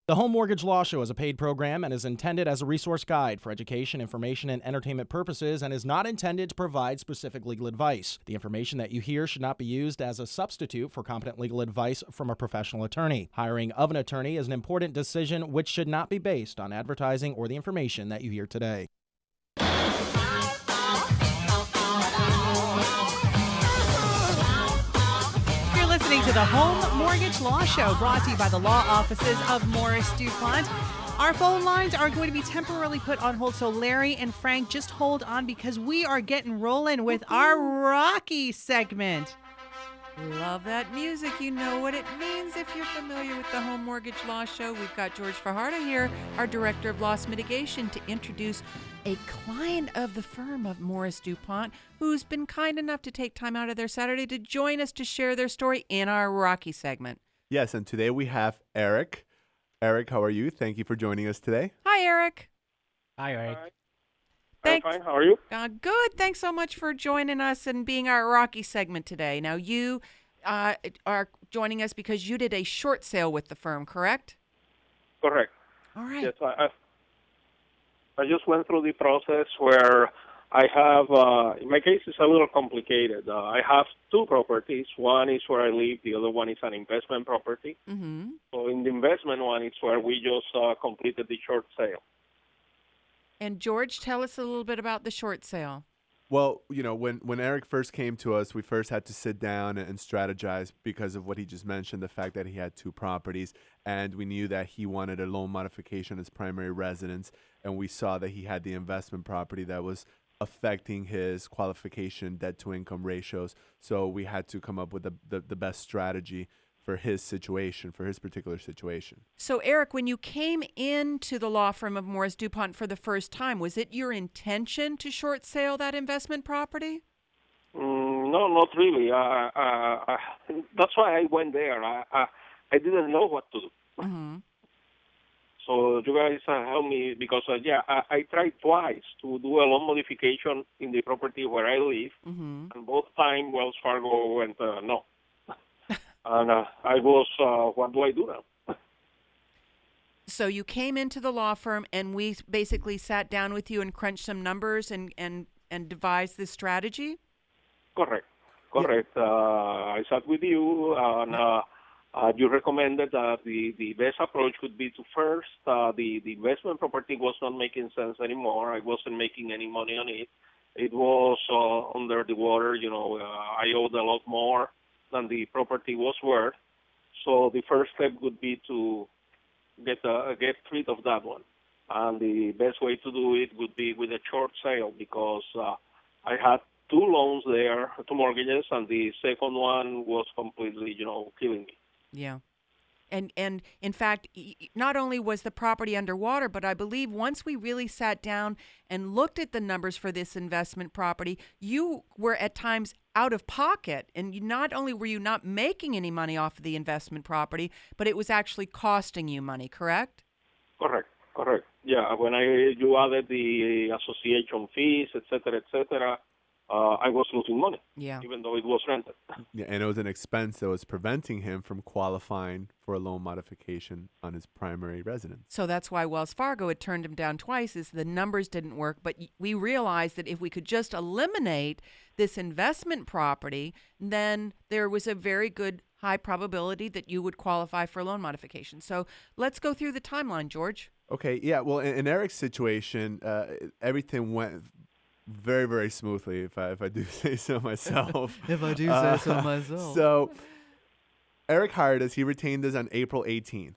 The Home Mortgage Law Show is a paid program and is intended as a resource guide for education, information, and entertainment purposes and is not intended to provide specific legal advice. The information that you hear should not be used as a substitute for competent legal advice from a professional attorney. Hiring of an attorney is an important decision which should not be based on advertising or the information that you hear today. Listening to the Home Mortgage Law Show, brought to you by the law offices of Morris DuPont. Our phone lines are going to be temporarily put on hold, so Larry and Frank, just hold on because we are getting rolling with our Rocky segment. Love that music. You know what it means if you're familiar with the Home Mortgage Law Show. We've got George Fajardo here, our Director of Loss Mitigation, to introduce a client of the firm of Morris DuPont who's been kind enough to take time out of their Saturday to join us to share their story in our Rocky segment. Yes, and today we have Eric. Eric, how are you? Thank you for joining us today. Hi, Eric. Hi, Eric. I'm fine. How are you? Good. Thanks so much for joining us and being our Rocky segment today. Now, you are joining us because you did a short sale with the firm, correct? Correct. All right. Yes, I just went through the process where I have, in my case, it's a little complicated. I have two properties. One is where I live. The other one is an investment property. Mm-hmm. So in the investment one, it's where we just completed the short sale. And George, tell us a little bit about the short sale. Well, you know, when Eric first came to us, we first had to sit down and strategize because of what he just mentioned, the fact that he had two properties, and we knew that he wanted a loan modification as primary residence, and we saw that he had the investment property that was affecting his qualification debt-to-income ratios. So we had to come up with the best strategy for his situation, for his particular situation. So, Eric, when you came into the law firm of Morris DuPont for the first time, was it your intention to short sale that investment property? No, not really. That's why I went there. I didn't know what to do. Mm-hmm. So you guys helped me because, I tried twice to do a loan modification in the property where I live, Mm-hmm. and both times Wells Fargo went, no. And I was, what do I do now? So you came into the law firm and we basically sat down with you and crunched some numbers and devised this strategy? Correct. I sat with you and you recommended that the best approach would be to first, the investment property was not making sense anymore. I wasn't making any money on it. It was under the water, I owed a lot more than the property was worth. So the first step would be to get rid of that one. And the best way to do it would be with a short sale because I had two loans there, two mortgages, and the second one was completely, killing me. Yeah. And in fact, not only was the property underwater, but I believe once we really sat down and looked at the numbers for this investment property, you were at times out of pocket. And not only were you not making any money off of the investment property, but it was actually costing you money, correct? Correct. Yeah, when you added the association fees, et cetera, I was losing money, even though it was rented. Yeah, and it was an expense that was preventing him from qualifying for a loan modification on his primary residence. So that's why Wells Fargo had turned him down twice, is the numbers didn't work. But we realized that if we could just eliminate this investment property, then there was a very good high probability that you would qualify for a loan modification. So let's go through the timeline, George. Okay, yeah, well, in Eric's situation, everything went very, very smoothly, if I do say so myself. If I do say so myself. So Eric hired us. He retained us on April 18th.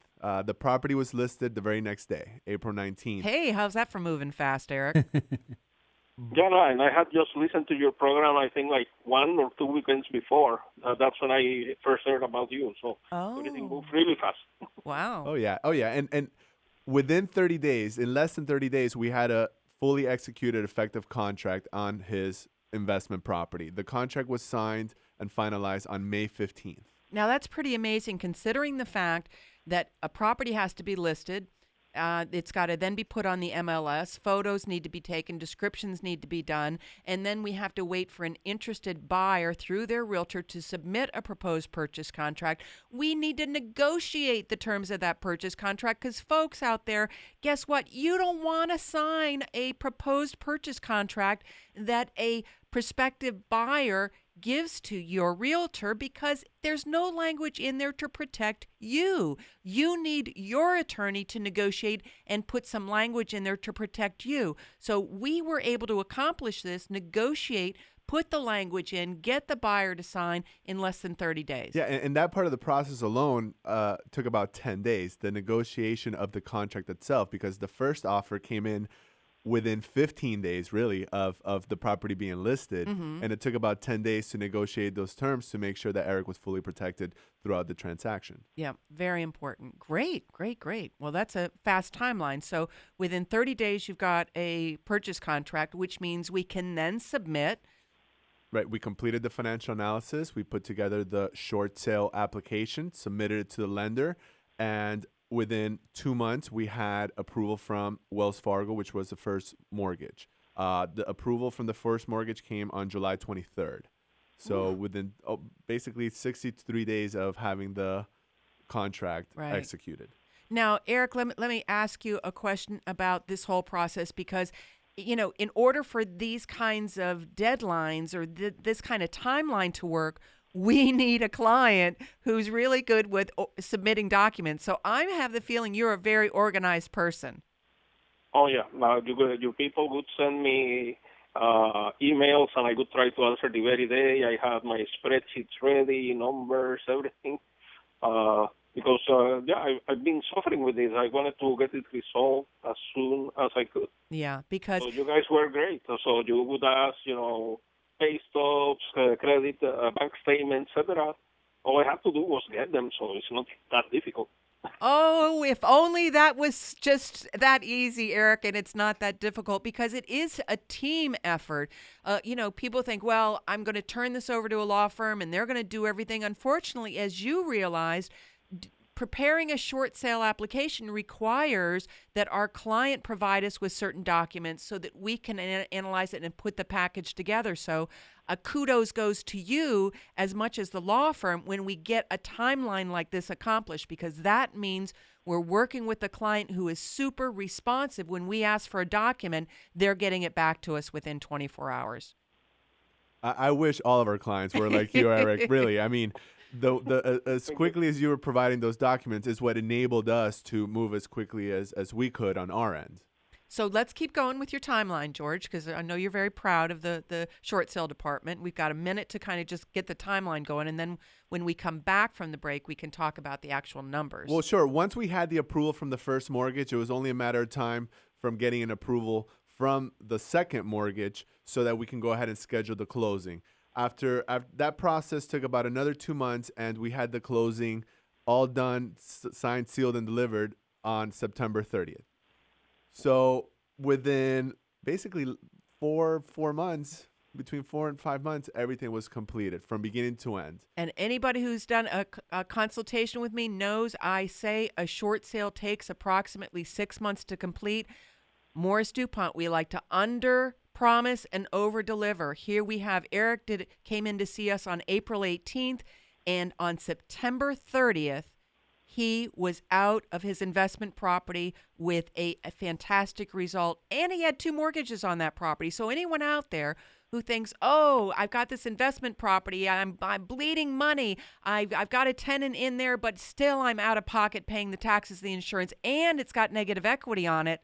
The property was listed the very next day, April 19th. Hey, how's that for moving fast, Eric? Yeah, no, and I had just listened to your program, I think, like 1 or 2 weekends before. That's when I first heard about you. So everything moved really fast. Wow. Oh, yeah. And within 30 days, in less than 30 days, we had a fully executed effective contract on his investment property. The contract was signed and finalized on May 15th. Now, that's pretty amazing considering the fact that a property has to be listed. It's got to then be put on the MLS. Photos need to be taken. Descriptions need to be done. And then we have to wait for an interested buyer through their realtor to submit a proposed purchase contract. We need to negotiate the terms of that purchase contract because, folks out there, guess what? You don't want to sign a proposed purchase contract that a prospective buyer gives to your realtor because there's no language in there to protect you. You need your attorney to negotiate and put some language in there to protect you. So we were able to accomplish this, negotiate, put the language in, get the buyer to sign in less than 30 days. Yeah, and that part of the process alone took about 10 days, the negotiation of the contract itself, because the first offer came in within 15 days, really, of the property being listed. Mm-hmm. And it took about 10 days to negotiate those terms to make sure that Eric was fully protected throughout the transaction. Yeah, very important. Great. Well, that's a fast timeline. So within 30 days, you've got a purchase contract, which means we can then submit. Right. We completed the financial analysis. We put together the short sale application, submitted it to the lender, and within 2 months, we had approval from Wells Fargo, which was the first mortgage. The approval from the first mortgage came on July 23rd. So within basically 63 days of having the contract executed. Now, Eric, let me ask you a question about this whole process because, you know, in order for these kinds of deadlines or this kind of timeline to work, we need a client who's really good with submitting documents. So I have the feeling you're a very organized person. Oh, yeah. Your people would send me emails, and I would try to answer the very day. I had my spreadsheets ready, numbers, everything. Because, I've been suffering with this. I wanted to get it resolved as soon as I could. Yeah, because... So you guys were great. So you would ask, pay stubs, credit, bank statements, etc. All I had to do was get them, so it's not that difficult. Oh, if only that was just that easy, Eric, and it's not that difficult because it is a team effort. People think, well, I'm going to turn this over to a law firm and they're going to do everything. Unfortunately, as you realized, preparing a short sale application requires that our client provide us with certain documents so that we can analyze it and put the package together. So kudos goes to you as much as the law firm when we get a timeline like this accomplished, because that means we're working with the client who is super responsive. When we ask for a document, they're getting it back to us within 24 hours. I wish all of our clients were like you, Eric. Really, I mean, as quickly as you were providing those documents is what enabled us to move as quickly as we could on our end. So let's keep going with your timeline, George, because I know you're very proud of the short sale department. We've got a minute to kind of just get the timeline going, and then when we come back from the break, we can talk about the actual numbers. Well, sure. Once we had the approval from the first mortgage, it was only a matter of time from getting an approval from the second mortgage so that we can go ahead and schedule the closing. After that process took about another 2 months, and we had the closing all done, signed, sealed, and delivered on September 30th. So within basically four months, between 4 and 5 months, everything was completed from beginning to end. And anybody who's done a consultation with me knows I say a short sale takes approximately 6 months to complete. Morris DuPont, we like to under-promise and over-deliver. Here we have Eric came in to see us on April 18th, and on September 30th, he was out of his investment property with a fantastic result, and he had 2 mortgages on that property. So anyone out there who thinks, oh, I've got this investment property, I'm bleeding money, I've got a tenant in there, but still I'm out of pocket paying the taxes, the insurance, and it's got negative equity on it.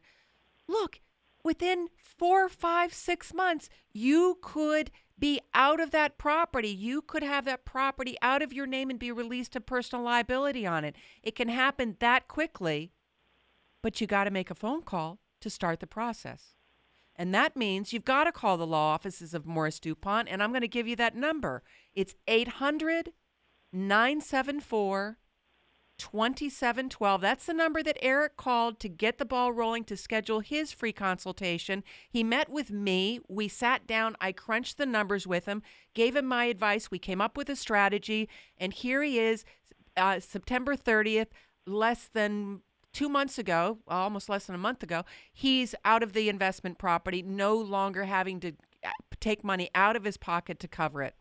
Look, within 4, 5, 6 months, you could be out of that property. You could have that property out of your name and be released of personal liability on it. It can happen that quickly, but you got to make a phone call to start the process. And that means you've got to call the law offices of Morris DuPont, and I'm going to give you that number. It's 800-974-2712. That's the number that Eric called to get the ball rolling to schedule his free consultation. He met with me. We sat down. I crunched the numbers with him, gave him my advice. We came up with a strategy, and here he is, September 30th, less than 2 months ago, almost less than a month ago, he's out of the investment property, no longer having to take money out of his pocket to cover it.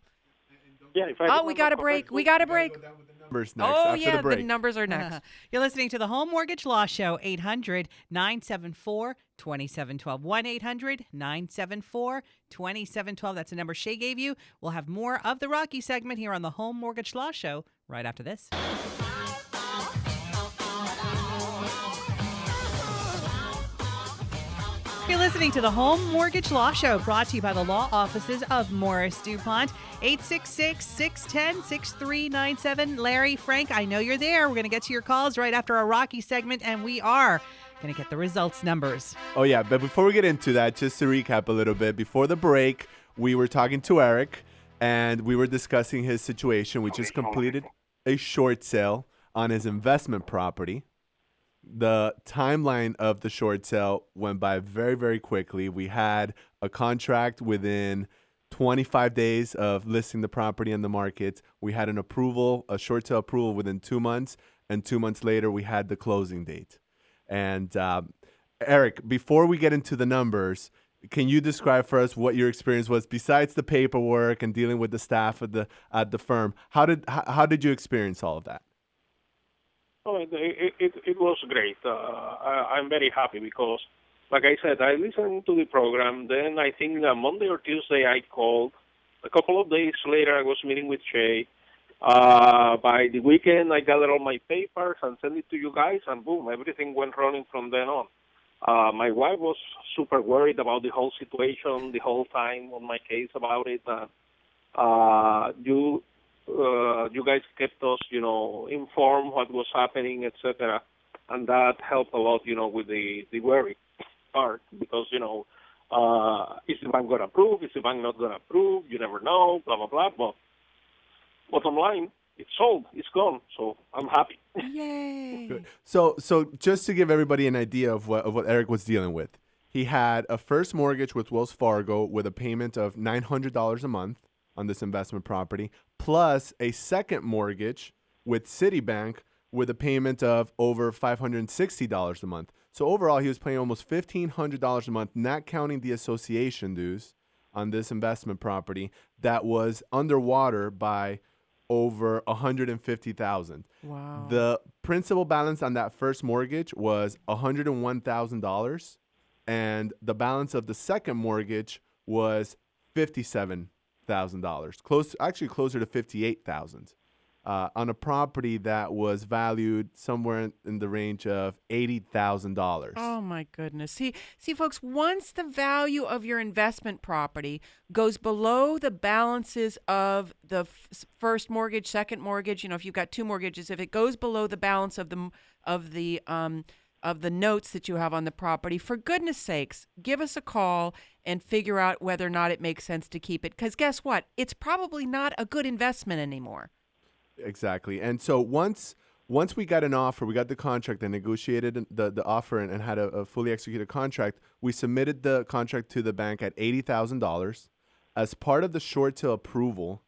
Yeah, if I Oh, we got a remember break. correctly- We got a break. Numbers next Oh, after yeah, the break. numbers are next. You're listening to the Home Mortgage Law Show, 800-974-2712. 1-800-974-2712. That's the number Shay gave you. We'll have more of the Rocky segment here on the Home Mortgage Law Show right after this. You're listening to the Home Mortgage Law Show, brought to you by the law offices of Morris DuPont. 866-610-6397. Larry, Frank, I know you're there. We're going to get to your calls right after our Rocky segment, and we are going to get the results numbers. Oh, yeah. But before we get into that, just to recap a little bit, before the break, we were talking to Eric, and we were discussing his situation. We just completed a short sale on his investment property. The timeline of the short sale went by very, very quickly. We had a contract within 25 days of listing the property on the market. We had an approval, a short sale approval within 2 months, and 2 months later, we had the closing date. And Eric, before we get into the numbers, can you describe for us what your experience was besides the paperwork and dealing with the staff at the firm? How did you experience all of that? Oh, it was great. I'm very happy because, like I said, I listened to the program. Then I think Monday or Tuesday I called. A couple of days later I was meeting with Shay. By the weekend I gathered all my papers and sent it to you guys, and boom, everything went running from then on. My wife was super worried about the whole situation the whole time on my case about it. You guys kept us, informed what was happening, etc., and that helped a lot, with the worry part because, is the bank going to approve? Is the bank not going to approve? You never know, blah, blah, blah. But bottom line, it's sold. It's gone. So I'm happy. Yay. Good. So just to give everybody an idea of what Eric was dealing with, he had a first mortgage with Wells Fargo with a payment of $900 a month on this investment property, plus a second mortgage with Citibank with a payment of over $560 a month. So overall, he was paying almost $1,500 a month, not counting the association dues on this investment property that was underwater by over $150,000. Wow. The principal balance on that first mortgage was $101,000, and the balance of the second mortgage was $57,000, closer to $58,000, on a property that was valued somewhere in the range of $80,000. Oh my goodness. See, folks, once the value of your investment property goes below the balances of the first mortgage, second mortgage, if you've got two mortgages, if it goes below the balance of the notes that you have on the property, for goodness sakes, give us a call and figure out whether or not it makes sense to keep it. Because guess what? It's probably not a good investment anymore. Exactly. And so once we got an offer, we got the contract and negotiated the offer and had a fully executed contract, we submitted the contract to the bank at $80,000. As part of the short sale approval,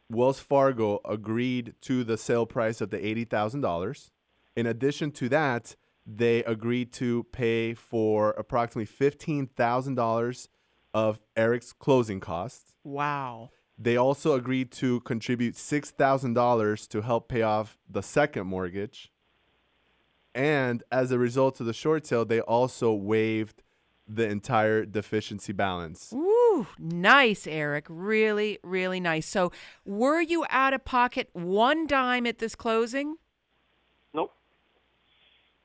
Wells Fargo agreed to the sale price of the $80,000. In addition to that, they agreed to pay for approximately $15,000 of Eric's closing costs. Wow. They also agreed to contribute $6,000 to help pay off the second mortgage. And as a result of the short sale, they also waived the entire deficiency balance. Ooh, nice, Eric. Really, really nice. So were you out of pocket one dime at this closing? Nope.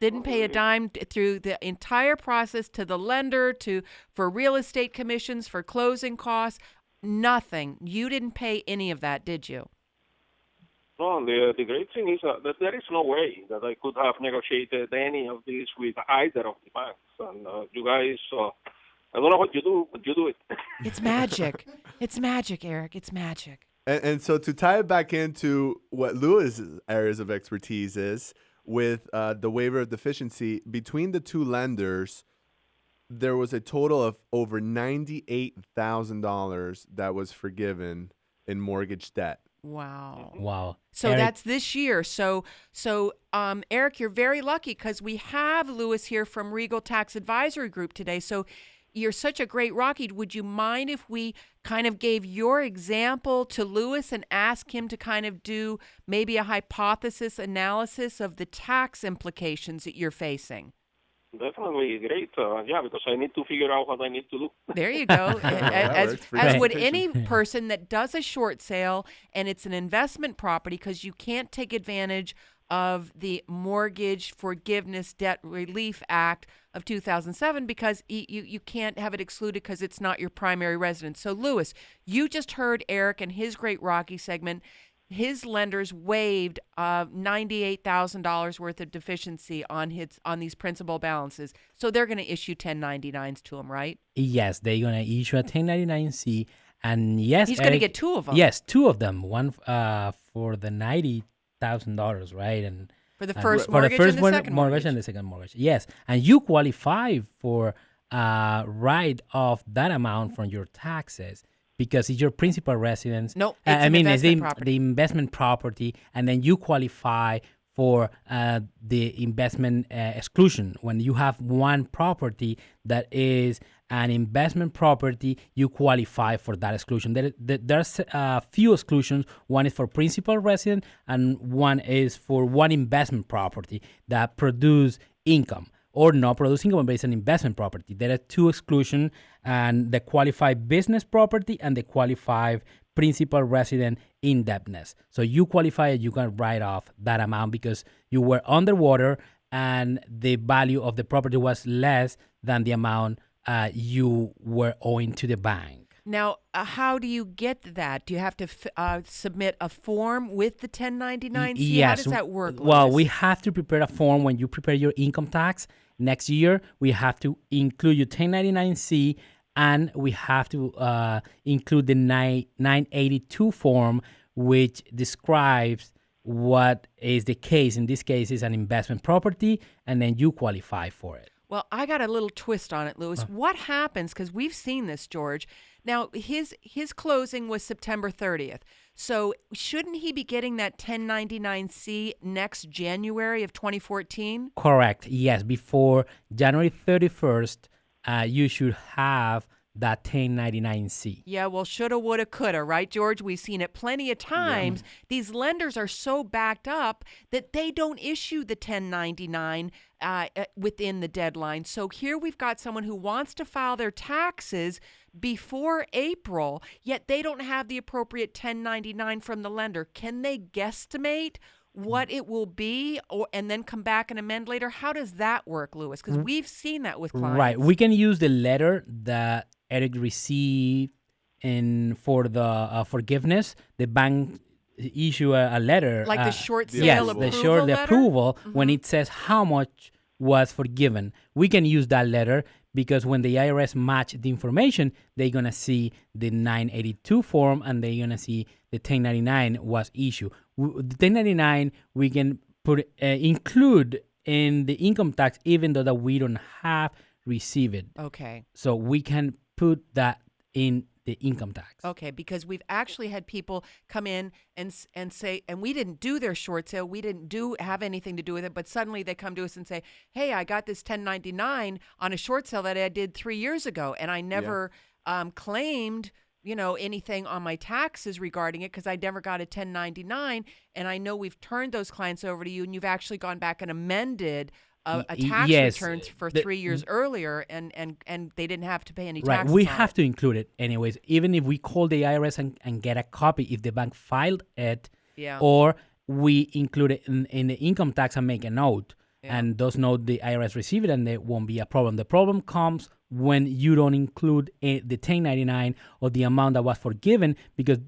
Didn't pay a dime through the entire process to the lender, for real estate commissions, for closing costs? Nothing. You didn't pay any of that, did you? No, the great thing is that there is no way that I could have negotiated any of this with either of the banks. And you guys, I don't know what you do, but you do it. It's magic. It's magic, Eric. It's magic. And so to tie it back into what Louis' areas of expertise is, with the waiver of deficiency, between the two lenders, there was a total of over $98,000 that was forgiven in mortgage debt Wow. Wow. So Eric, that's this year. So Eric, you're very lucky because we have Lewis here from Regal Tax Advisory Group today. So you're such a great Rocky. Would you mind if we kind of gave your example to Lewis and ask him to kind of do maybe a hypothesis analysis of the tax implications that you're facing? Definitely great. Yeah, because I need to figure out what I need to do. There you go. That works. Free As would consultation. any person that does a short sale and it's an investment property, because you can't take advantage of the Mortgage Forgiveness Debt Relief Act of 2007 because you can't have it excluded because it's not your primary residence. So, Lewis, you just heard Eric and his Great Rocky segment. His lenders waived $98,000 worth of deficiency on these principal balances. So they're going to issue 1099s to him, right? yes, they're gonna issue a 1099-C, and yes, He's going to Eric, get two of them. Yes, two of them. One for the $90,000, right? And For the and first for mortgage the first and the one, second mortgage mortgage. and the second mortgage. Yes, and you qualify for write off that amount from your taxes because it's your principal residence. No, it's I an mean, it's investment property. the investment property, and then you qualify for the investment exclusion. When you have one property that is an investment property, you qualify for that exclusion. There's a few exclusions. One is for principal resident, and one is for one investment property that produce income or not produce income, but it's an investment property. There are two exclusions, and the qualified business property and the qualified principal resident indebtedness. So you qualify it, you can write off that amount because you were underwater and the value of the property was less than the amount you were owing to the bank. Now, how do you get that? Do you have to submit a form with the 1099-C? Yes. How does that work, Well, Lewis? we have to prepare a form when you prepare your income tax next year. We have to include your 1099-C, and we have to include the 982 form, which describes what is the case. In this case, it's an investment property, and then you qualify for it. Well, I got a little twist on it, Lewis. What happens, because we've seen this, George. Now, his closing was September 30th. So shouldn't he be getting that 1099-C next January of 2014? Correct. Yes, before January 31st, you should have that 1099-C. Yeah, well, shoulda, woulda, coulda, right, George? We've seen it plenty of times. Yeah. These lenders are so backed up that they don't issue the 1099 within the deadline. So here we've got someone who wants to file their taxes before April, yet they don't have the appropriate 1099 from the lender. Can they guesstimate what it will be and then come back and amend later? How does that work, Lewis? Because we've seen that with clients. Right. We can use the letter that Eric received for the forgiveness. The bank issue a letter. Like the short sale yes, approval the letter? approval when it says how much was forgiven. We can use that letter because when the IRS match the information, they're going to see the 982 form and they're going to see the 1099 was issued. The 1099 we can include in the income tax even though that we don't have received it. Okay. So we can put that in the income tax. Okay, because we've actually had people come in and say, and we didn't do their short sale, we didn't have anything to do with it, but suddenly they come to us and say, hey, I got this 1099 on a short sale that I did 3 years ago, and I never claimed, anything on my taxes regarding it because I never got a 1099, and I know we've turned those clients over to you, and you've actually gone back and amended a tax returns for 3 years earlier, and they didn't have to pay any taxes. Right, we on have it. to include it anyways, even if we call the IRS and get a copy if the bank filed it, or we include it in the income tax and make a note, and those note the IRS receive it, and there won't be a problem. The problem comes when you don't include the 1099 or the amount that was forgiven because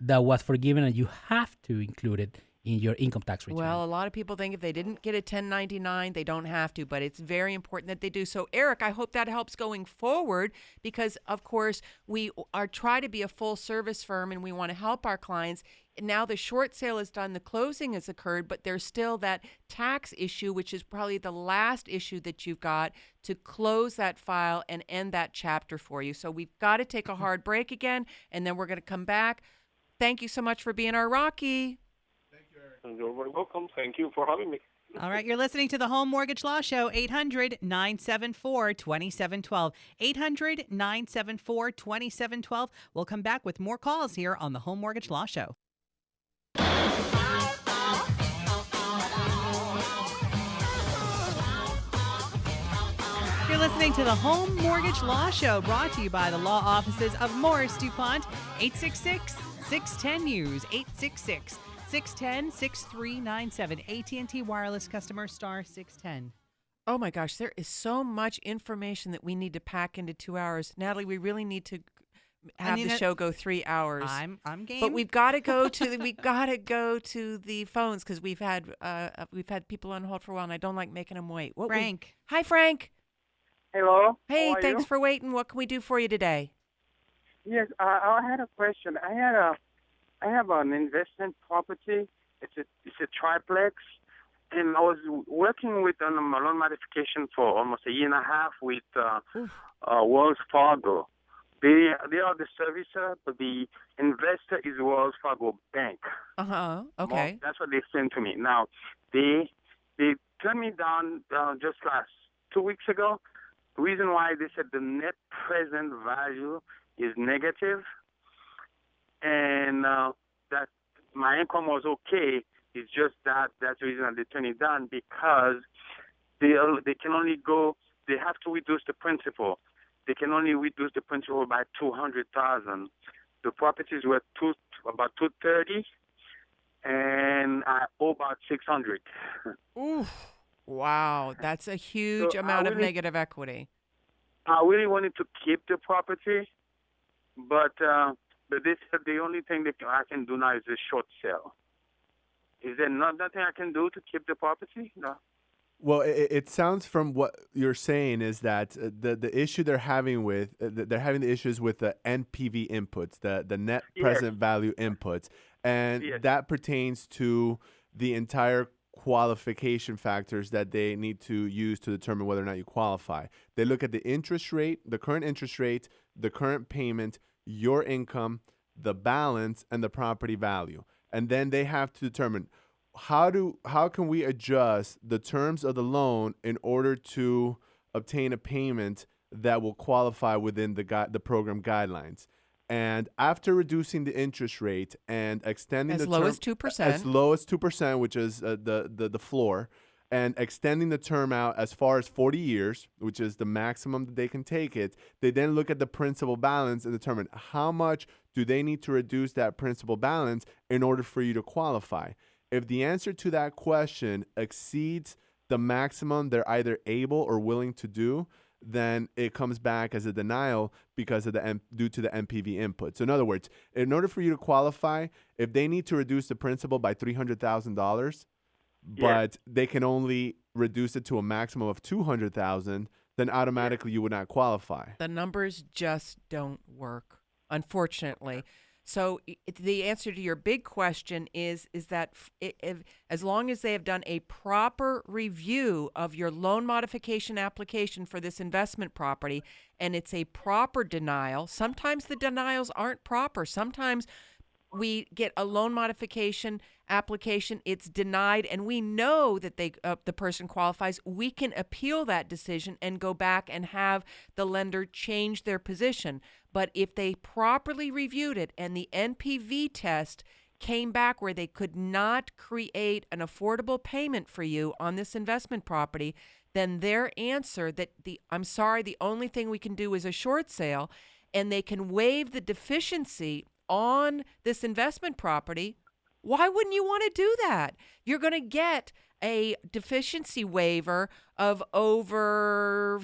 that was forgiven and you have to include it in your income tax return. Well, a lot of people think if they didn't get a 1099, they don't have to, but it's very important that they do. So, Eric, I hope that helps going forward because, of course, we are trying to be a full-service firm and we want to help our clients. Now the short sale is done, the closing has occurred, but there's still that tax issue, which is probably the last issue that you've got to close that file and end that chapter for you. So we've got to take a hard break again, and then we're going to come back. Thank you so much for being our Rocky. You're very welcome. Thank you for having me. All right, you're listening to the Home Mortgage Law Show, 800-974-2712. 800-974-2712. We'll come back with more calls here on the Home Mortgage Law Show. You're listening to the Home Mortgage Law Show, brought to you by the law offices of Morris DuPont. 866-610-NEWS, 866-610-6397. AT&T Wireless customer star 610. Oh my gosh, there is so much information that we need to pack into 2 hours. Natalie, we really need to have the show go 3 hours. I'm game. But we've got to go to the phones because we've had people on hold for a while, and I don't like making them wait. Frank. Hi, Frank. Hello. Hey, How are thanks you? for waiting. What can we do for you today? Yes, I had a question. I have an investment property. It's a triplex, and I was working with a loan modification for almost a year and a half with Wells Fargo. They are the servicer, but the investor is Wells Fargo Bank. Okay. That's what they sent to me. Now, they turned me down just 2 weeks ago. The reason why they said the net present value is negative, and that my income was okay. It's just that's the reason that they turned it down, because they can only go. They have to reduce the principal. They can only reduce the principal by $200,000. The properties were about $230,000, and I owe about $600,000. Oof. Wow, that's a huge amount of negative equity. I really wanted to keep the property, but they said the only thing that I can do now is a short sale. Is there nothing I can do to keep the property? No. Well, it sounds from what you're saying is that the issue they're having with they're having the issues with the NPV inputs, the net present value inputs, and that pertains to the entire qualification factors that they need to use to determine whether or not you qualify. They look at the interest rate, the current interest rate, the current payment, your income, the balance, and the property value. And then they have to determine how can we adjust the terms of the loan in order to obtain a payment that will qualify within the program guidelines. And after reducing the interest rate and extending as the low term, as 2%, as low as 2%, which is the floor, and extending the term out as far as 40 years, which is the maximum that they can take it, they then look at the principal balance and determine how much do they need to reduce that principal balance in order for you to qualify. If the answer to that question exceeds the maximum they're either able or willing to do, then it comes back as a denial because of due to the NPV input. So in other words, in order for you to qualify, if they need to reduce the principal by $300,000, but they can only reduce it to a maximum of $200,000, then automatically you would not qualify. the numbers just don't work, unfortunately. So the answer to your big question is that as long as they have done a proper review of your loan modification application for this investment property, and it's a proper denial, sometimes the denials aren't proper. Sometimes we get a loan modification application, it's denied, and we know that the person qualifies. We can appeal that decision and go back and have the lender change their position. But if they properly reviewed it and the NPV test came back where they could not create an affordable payment for you on this investment property, then their answer that I'm sorry, the only thing we can do is a short sale, and they can waive the deficiency on this investment property. Why wouldn't you want to do that? You're going to get a deficiency waiver of over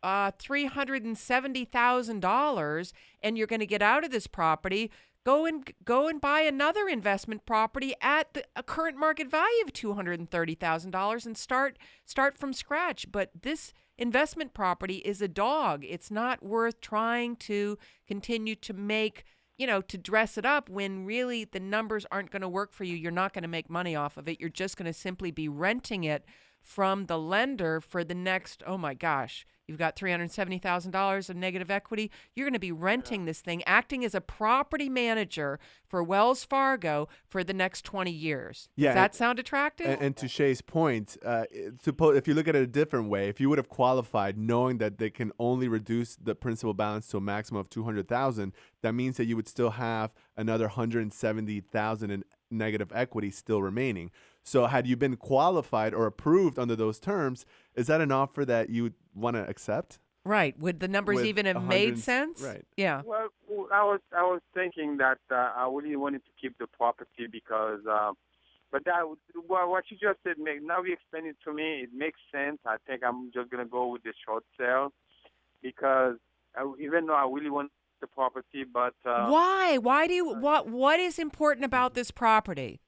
$370,000, and you're going to get out of this property. Go and buy another investment property at a current market value of $230,000 and start from scratch. But this investment property is a dog. It's not worth trying to continue to make, to dress it up when really the numbers aren't going to work for you. You're not going to make money off of it. You're just going to simply be renting it from the lender for the next, oh my gosh, You've got $370,000 of negative equity. You're going to be renting this thing, acting as a property manager for Wells Fargo for the next 20 years. Yeah, Does that sound attractive? And to Shay's point, if you look at it a different way, if you would have qualified knowing that they can only reduce the principal balance to a maximum of $200,000, that means that you would still have another $170,000 in negative equity still remaining. So had you been qualified or approved under those terms, is that an offer that you would want to accept? Right. Would the numbers With even have made sense? Right. Yeah. Well, I was thinking that I really wanted to keep the property because, but what you just said, now you explain it to me, it makes sense. I think I'm just gonna go with the short sale because even though I really want the property, but Why? Why do you what is important about this property?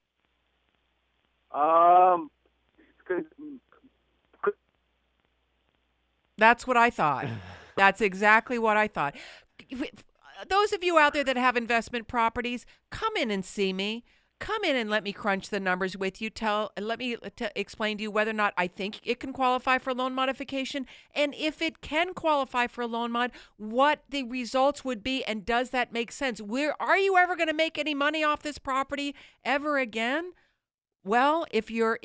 'cause That's what I thought. That's exactly what I thought. Those of you out there that have investment properties, come in and see me. Come in and let me crunch the numbers with you. Let me explain to you whether or not I think it can qualify for loan modification, and if it can qualify for a loan mod, what the results would be, and does that make sense? Are you ever going to make any money off this property ever again? Well, if you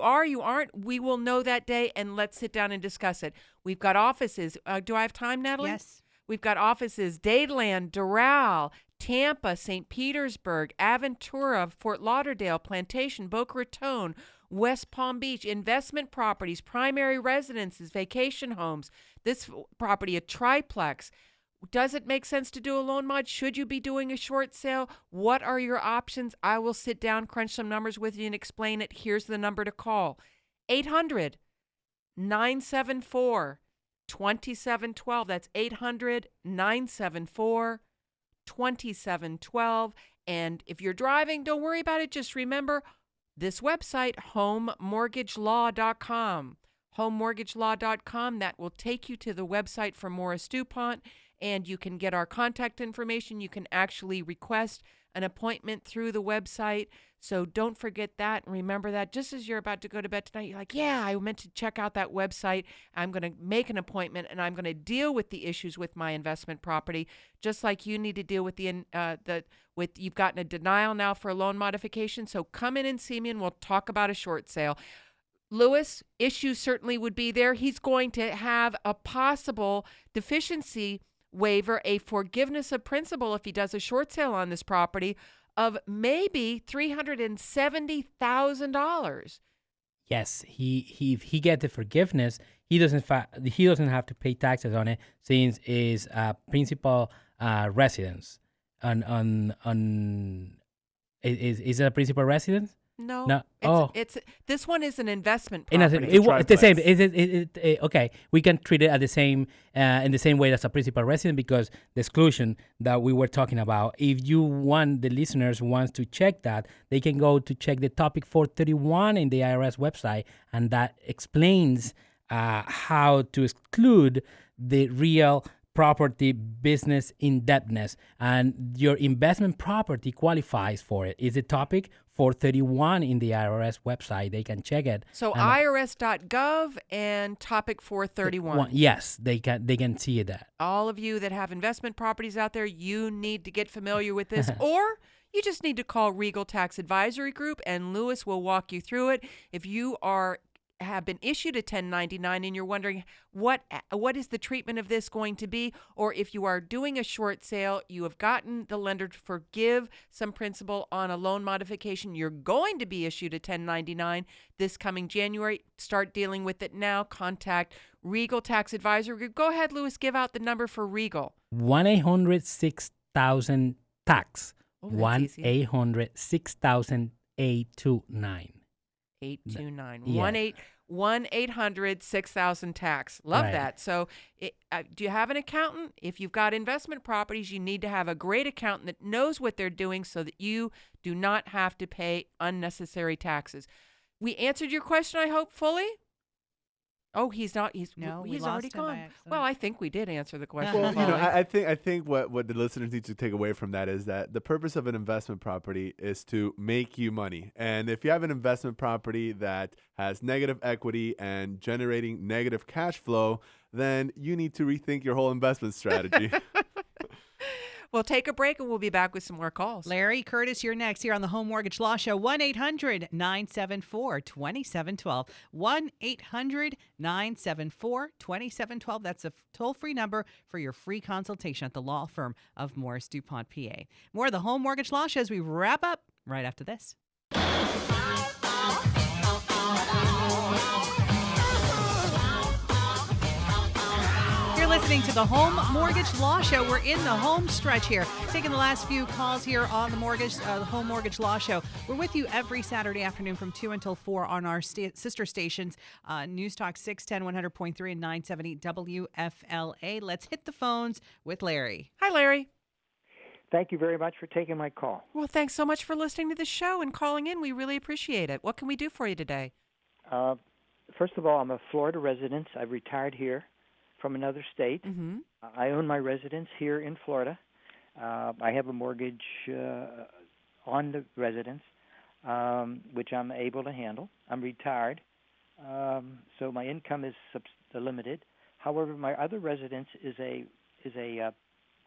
are, you aren't, we will know that day, and let's sit down and discuss it. We've got offices. Do I have time, Natalie? Yes. We've got offices, Dadeland, Doral, Tampa, St. Petersburg, Aventura, Fort Lauderdale, Plantation, Boca Raton, West Palm Beach, investment properties, primary residences, vacation homes. This property, a triplex. Does it make sense to do a loan mod? Should you be doing a short sale? What are your options? I will sit down, crunch some numbers with you, and explain it. Here's the number to call. 800-974-2712. That's 800-974-2712. And if you're driving, don't worry about it. Just remember this website, homemortgagelaw.com. homemortgagelaw.com. That will take you to the website for Morris DuPont, and you can get our contact information. You can actually request an appointment through the website. So don't forget that, and remember that. Just as you're about to go to bed tonight, you're like, yeah, I meant to check out that website. I'm going to make an appointment, and I'm going to deal with the issues with my investment property, just like you need to deal with you've gotten a denial now for a loan modification. So come in and see me, and we'll talk about a short sale. Lewis, issues certainly would be there. He's going to have a possible deficiency waiver, a forgiveness of principal if he does a short sale on this property of maybe $370,000. Yes, if he get the forgiveness, he doesn't have to pay taxes on it since it's principal residence. Is it a principal residence? No. No. It's this one is an investment It's property. the same. Okay, we can treat it at the same in the same way as a principal resident because the exclusion that we were talking about. If the listeners wants to check that, they can go to check the topic 431 in the IRS website, and that explains how to exclude the real property business indebtedness, and your investment property qualifies for it. Is the topic 431 in the IRS website. They can check it. So irs.gov and topic 431. Yes, they can see that. All of you that have investment properties out there, you need to get familiar with this, or you just need to call Regal Tax Advisory Group, and Lewis will walk you through it. If you have been issued a 1099 and you're wondering what is the treatment of this going to be, or if you are doing a short sale, you have gotten the lender to forgive some principal on a loan modification, you're going to be issued a 1099 this coming January, start dealing with it now. Contact Regal Tax Advisory Group. Go ahead, Lewis, give out the number for Regal. 1-800-6000-TAX. Oh, that's easy. 1-800-6000-829. 829. Yeah. 1-800-6000-TAX. Love Right. that. So do you have an accountant? If you've got investment properties, you need to have a great accountant that knows what they're doing so that you do not have to pay unnecessary taxes. We answered your question, I hope, fully? Oh, he's not. No, we he's lost already him by gone. accident. Well, I think we did answer the question. Well, fully. I think what the listeners need to take away from that is that the purpose of an investment property is to make you money. And if you have an investment property that has negative equity and generating negative cash flow, then you need to rethink your whole investment strategy. We'll take a break and we'll be back with some more calls. Larry, Curtis, you're next here on the Home Mortgage Law Show. 1-800-974-2712. 1-800-974-2712. That's a toll-free number for your free consultation at the law firm of Morris DuPont, PA. More of the Home Mortgage Law Show as we wrap up right after this. You're listening to the Home Mortgage Law Show. We're in the home stretch here, taking the last few calls here on the Home Mortgage Law Show. We're with you every Saturday afternoon from 2 until 4 on our sister stations, News Talk 610, 100.3 and 970 WFLA. Let's hit the phones with Larry. Hi, Larry. Thank you very much for taking my call. Well, thanks so much for listening to the show and calling in. We really appreciate it. What can we do for you today? First of all, I'm a Florida resident. I've retired here from another state. Mm-hmm. I own my residence here in Florida. I have a mortgage on the residence, which I'm able to handle. I'm retired, so my income is limited. However, my other residence is a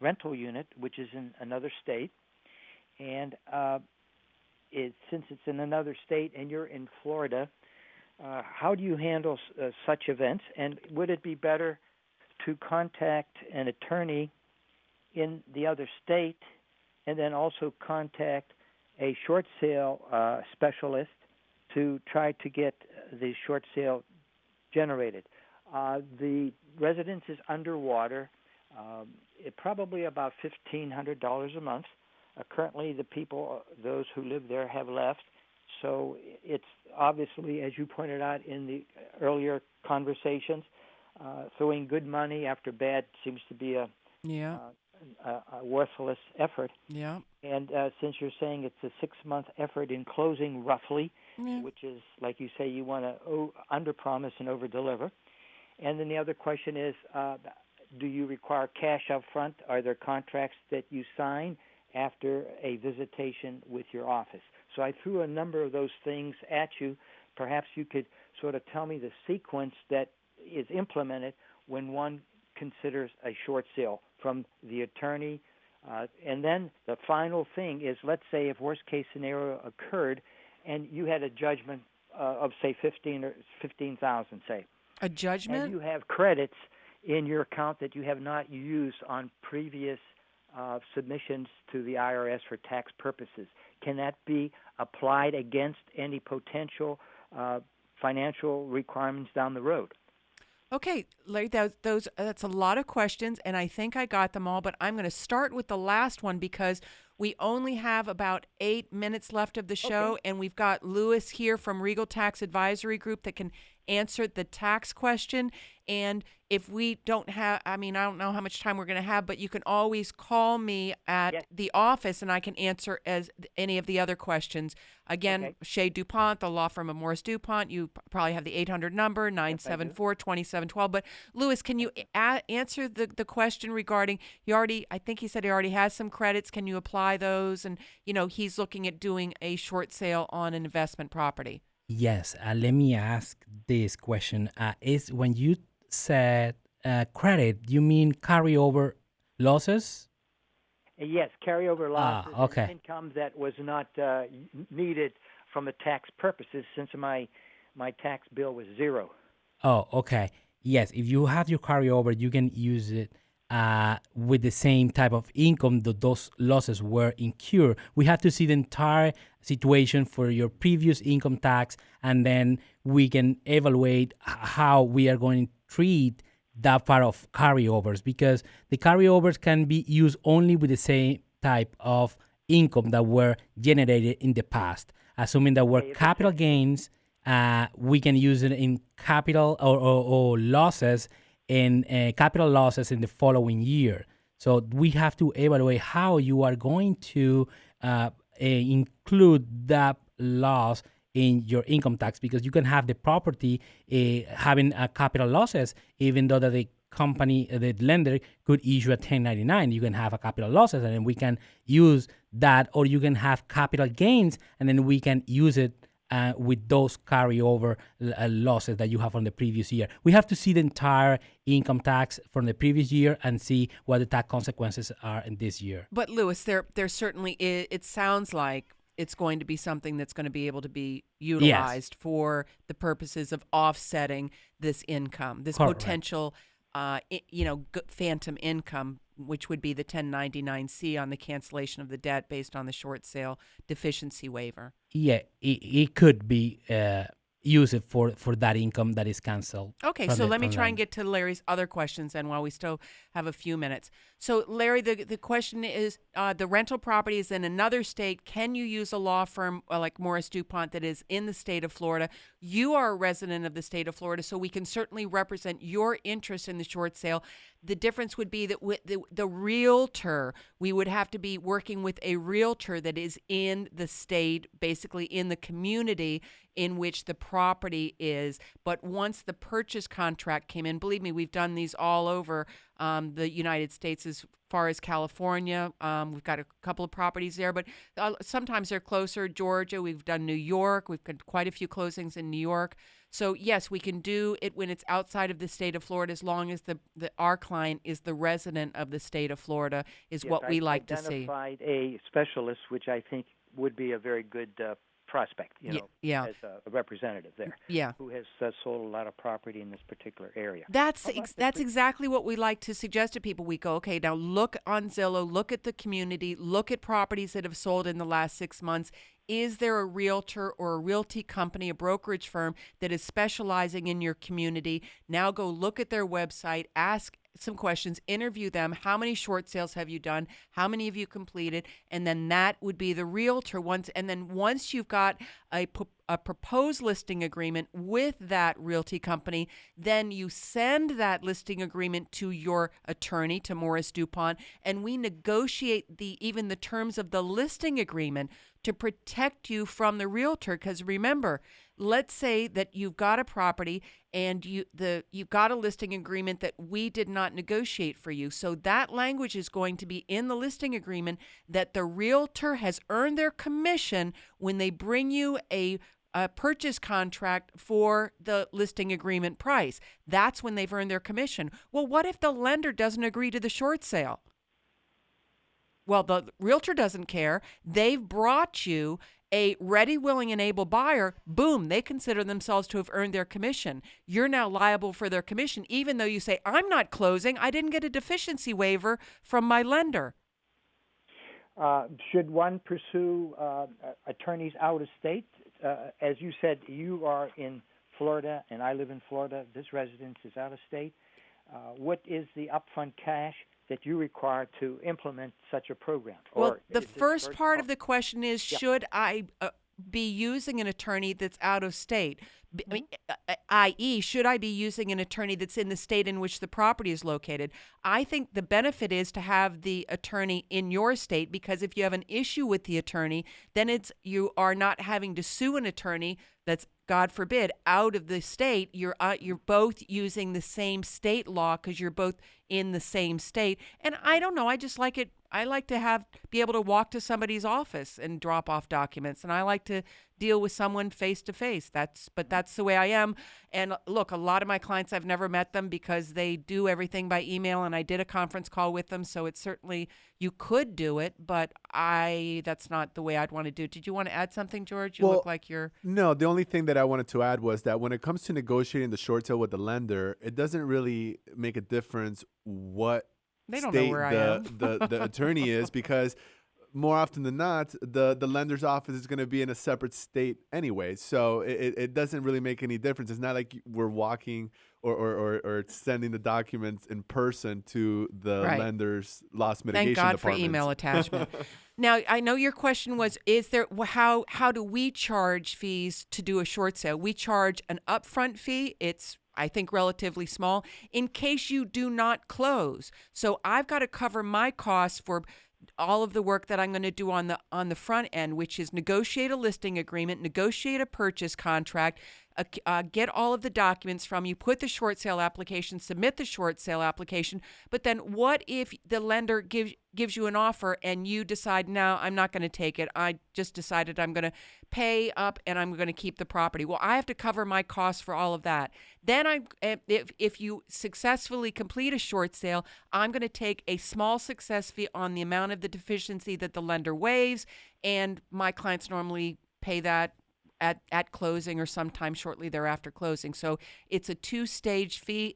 rental unit, which is in another state, and since it's in another state and you're in Florida, how do you handle such events? And would it be better to contact an attorney in the other state and then also contact a short sale specialist to try to get the short sale generated? The residence is underwater, probably about $1,500 a month. Currently, those who live there have left, so it's obviously, as you pointed out in the earlier conversations, throwing good money after bad seems to be a worthless effort. Yeah. And since you're saying it's a 6-month effort in closing roughly, which is, like you say, you want to under-promise and over-deliver. And then the other question is, do you require cash up front? Are there contracts that you sign after a visitation with your office? So I threw a number of those things at you. Perhaps you could sort of tell me the sequence that is implemented when one considers a short sale from the attorney. And then the final thing is, let's say if worst-case scenario occurred and you had a judgment of, say, $15,000, say. A judgment? And you have credits in your account that you have not used on previous submissions to the IRS for tax purposes. Can that be applied against any potential financial requirements down the road? Okay, Larry, that's a lot of questions, and I think I got them all, but I'm going to start with the last one because we only have about 8 minutes left of the show, and we've got Lewis here from Regal Tax Advisory Group that can answer the tax question. And if we don't have, I don't know how much time we're going to have, but you can always call me at the office and I can answer as any of the other questions. Again, Shea DuPont, the law firm of Morris DuPont. You probably have the 800 number, 974-2712. But Lewis, can you answer the question regarding, I think he said he already has some credits. Can you apply those? And, he's looking at doing a short sale on an investment property. Yes, let me ask this question. Is when you said credit, you mean carryover losses? Yes, carryover losses, okay. Income that was not needed from a tax purposes since my tax bill was zero. Oh, okay. Yes, if you have your carryover, you can use it with the same type of income that those losses were incurred. We have to see the entire situation for your previous income tax, and then we can evaluate how we are going to treat that part of carryovers, because the carryovers can be used only with the same type of income that were generated in the past. Assuming that were capital gains, we can use it in capital or losses in capital losses in the following year. So we have to evaluate how you are going to include that loss in your income tax, because you can have the property having capital losses, even though that the company, the lender could issue a 1099. You can have a capital losses, and then we can use that, or you can have capital gains, and then we can use it with those carryover losses that you have from the previous year. We have to see the entire income tax from the previous year and see what the tax consequences are in this year. But Louis, there certainly is, it sounds like it's going to be something that's going to be able to be utilized for the purposes of offsetting this income, this Correct. potential, phantom income, which would be the 1099-C on the cancellation of the debt based on the short sale deficiency waiver. Yeah, it could be used for that income that is canceled. Okay, so let me try and get to Larry's other questions then while we still have a few minutes. So, Larry, the question is, the rental property is in another state. Can you use a law firm like Morris DuPont that is in the state of Florida? You are a resident of the state of Florida, so we can certainly represent your interest in the short sale. The difference would be that with the realtor, we would have to be working with a realtor that is in the state, basically in the community in which the property is. But once the purchase contract came in, believe me, we've done these all over the United States as far as California. We've got a couple of properties there, but sometimes they're closer. Georgia, we've done New York. We've got quite a few closings in New York. So, yes, we can do it when it's outside of the state of Florida, as long as our client is the resident of the state of Florida, is what we like to see. Identified a specialist, which I think would be a very good prospect, as a representative there, who has sold a lot of property in this particular area. That's exactly what we like to suggest to people. We go, okay, now look on Zillow, look at the community, look at properties that have sold in the last 6 months. Is there a realtor or a realty company, a brokerage firm that is specializing in your community? Now go look at their website, ask some questions, interview them. How many short sales have you done? How many have you completed? And then that would be the realtor. Once you've got a proposed listing agreement with that realty company, then you send that listing agreement to your attorney, to Morris DuPont, and we negotiate even the terms of the listing agreement to protect you from the realtor. Because remember, let's say that you've got a property and you've got a listing agreement that we did not negotiate for you. So that language is going to be in the listing agreement that the realtor has earned their commission when they bring you a purchase contract for the listing agreement price. That's when they've earned their commission. Well, what if the lender doesn't agree to the short sale? Well, the realtor doesn't care. They've brought you a ready, willing, and able buyer. Boom, they consider themselves to have earned their commission. You're now liable for their commission, even though you say, I'm not closing. I didn't get a deficiency waiver from my lender. Should one pursue attorneys out of state? As you said, you are in Florida, and I live in Florida. This residence is out of state. What is the upfront cash that you require to implement such a program? Well, the first part of the question is, should I be using an attorney that's out of state? I.e., should I be using an attorney that's in the state in which the property is located? I think the benefit is to have the attorney in your state, because if you have an issue with the attorney, then you are not having to sue an attorney that's, God forbid, out of the state. You're both using the same state law because you're both in the same state. And I don't know, I just like it. I like to be able to walk to somebody's office and drop off documents, and I like to deal with someone face to face. But that's the way I am. And look, a lot of my clients, I've never met them because they do everything by email, and I did a conference call with them. So it's certainly, you could do it, but that's not the way I'd want to do it. Did you want to add something, George? You look like you're... No, the only thing that I wanted to add was that when it comes to negotiating the short sale with the lender, it doesn't really make a difference what they don't know where I am. the attorney is, because more often than not, the lender's office is going to be in a separate state anyway. So it doesn't really make any difference. It's not like we're walking or sending the documents in person to the lender's loss mitigation department. Thank God for email attachment. Now, I know your question was, how do we charge fees to do a short sale? We charge an upfront fee. It's, I think, relatively small in case you do not close. So I've got to cover my costs for all of the work that I'm going to do on the front end, which is negotiate a listing agreement, negotiate a purchase contract, get all of the documents from you, put the short sale application, submit the short sale application. But then what if the lender gives you an offer and you decide, no, I'm not going to take it. I just decided I'm going to pay up and I'm going to keep the property. Well, I have to cover my costs for all of that. Then if you successfully complete a short sale, I'm going to take a small success fee on the amount of the deficiency that the lender waives, and my clients normally pay that at closing or sometime shortly thereafter closing. So it's a 2-stage fee.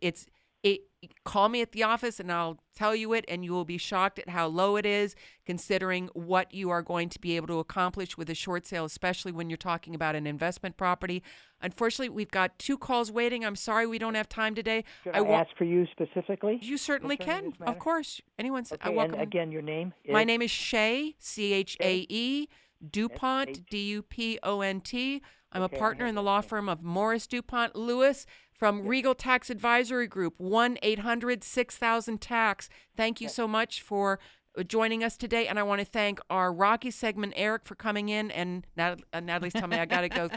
Call me at the office and I'll tell you it, and you will be shocked at how low it is considering what you are going to be able to accomplish with a short sale, especially when you're talking about an investment property. Unfortunately, we've got 2 calls waiting. I'm sorry we don't have time today. Should I ask for you specifically? You certainly can. Of course. Anyone's okay, welcome. And again, your name is? My name is Shae, Chae. duPont, DuPont. I'm a partner in the law firm of Morris DuPont Lewis from Regal Tax Advisory Group, 1-800-6000-TAX. Thank you so much for joining us today, and I want to thank our Rocky segment, Eric, for coming in, and Natalie's telling me I got to go.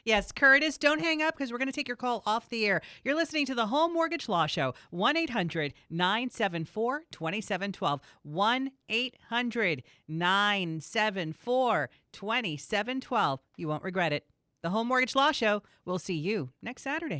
Yes, Curtis, don't hang up because we're going to take your call off the air. You're listening to the Home Mortgage Law Show, 1-800-974-2712, 1-800-974-2712. You won't regret it. The Home Mortgage Law Show. We'll see you next Saturday.